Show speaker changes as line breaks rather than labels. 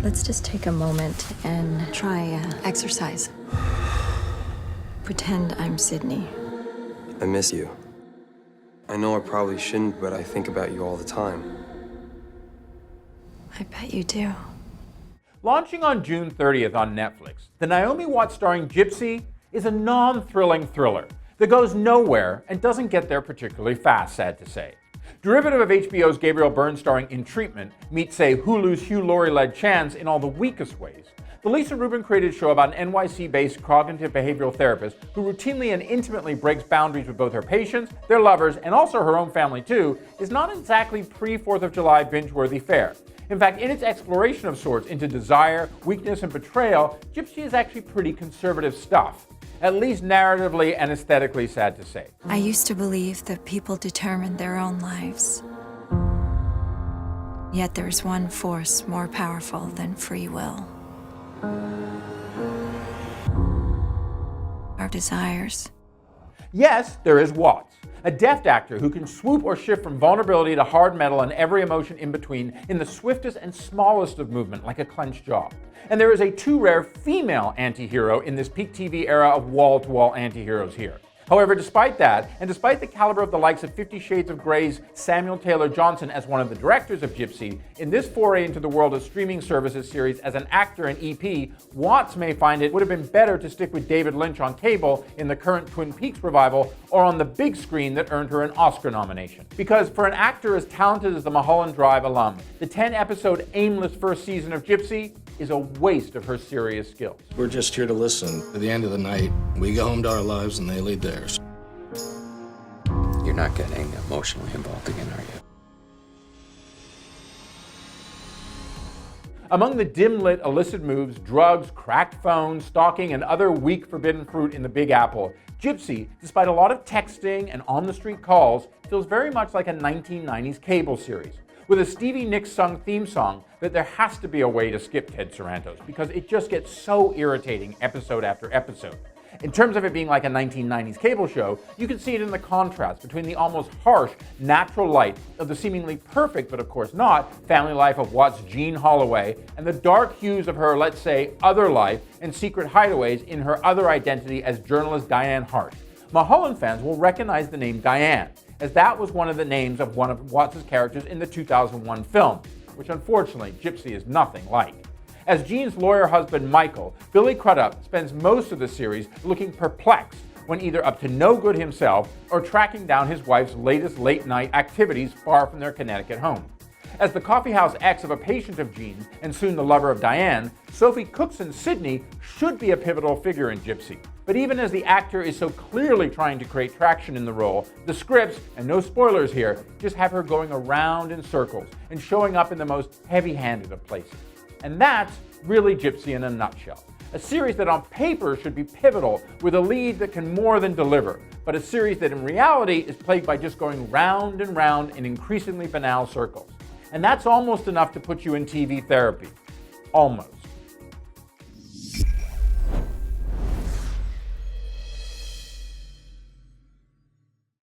Let's just take a moment and try exercise. Pretend I'm Sydney.
I miss you. I know I probably shouldn't, but I think about you all the time.
I bet you do.
Launching on June 30th on Netflix, the Naomi Watts starring Gypsy is a non-thrilling thriller that goes nowhere and doesn't get there particularly fast, sad to say. Derivative of HBO's Gabriel Byrne starring In Treatment meets, say, Hulu's Hugh Laurie-led Chance in all the weakest ways. The Lisa Rubin created show about an NYC-based cognitive behavioral therapist who routinely and intimately breaks boundaries with both her patients, their lovers, and also her own family too, is not exactly pre-4th of July binge-worthy fare. In fact, in its exploration of sorts into desire, weakness, and betrayal, Gypsy is actually pretty conservative stuff. At least narratively and aesthetically, sad to say.
I used to believe that people determined their own lives. Yet there's one force more powerful than free will. Our desires.
Yes, there is Watts, a deft actor who can swoop or shift from vulnerability to hard metal and every emotion in between in the swiftest and smallest of movement, like a clenched jaw. And there is a too rare female anti-hero in this peak TV era of wall-to-wall anti-heroes here. However, despite that, and despite the caliber of the likes of 50 Shades of Grey's Samuel Taylor Johnson as one of the directors of Gypsy, in this foray into the world of streaming services series as an actor and EP, Watts may find it would have been better to stick with David Lynch on cable in the current Twin Peaks revival or on the big screen that earned her an Oscar nomination. Because for an actor as talented as the Mulholland Drive alum, the 10-episode aimless first season of Gypsy is a waste of her serious skills.
We're just here to listen. At the end of the night, we go home to our lives and they lead theirs.
You're not getting emotionally involved again, are you?
Among the dim-lit illicit moves, drugs, cracked phones, stalking, and other weak forbidden fruit in the Big Apple, Gypsy, despite a lot of texting and on-the-street calls, feels very much like a 1990s cable series, with a Stevie Nicks-sung theme song that there has to be a way to skip Ted Sarandos, because it just gets so irritating episode after episode. In terms of it being like a 1990s cable show, you can see it in the contrast between the almost harsh, natural light of the seemingly perfect, but of course not, family life of Watts' Jean Holloway, and the dark hues of her, let's say, other life and secret hideaways in her other identity as journalist Diane Hart. Mulholland fans will recognize the name Diane, as that was one of the names of one of Watts' characters in the 2001 film, which unfortunately Gypsy is nothing like. As Jean's lawyer husband Michael, Billy Crudup spends most of the series looking perplexed when either up to no good himself or tracking down his wife's latest late-night activities far from their Connecticut home. As the coffeehouse ex of a patient of Jean's and soon the lover of Diane, Sophie Cookson Sidney should be a pivotal figure in Gypsy. But even as the actor is so clearly trying to create traction in the role, the scripts, and no spoilers here, just have her going around in circles and showing up in the most heavy-handed of places. And that's really Gypsy in a nutshell. A series that on paper should be pivotal with a lead that can more than deliver, but a series that in reality is plagued by just going round and round in increasingly banal circles. And that's almost enough to put you in TV therapy. Almost.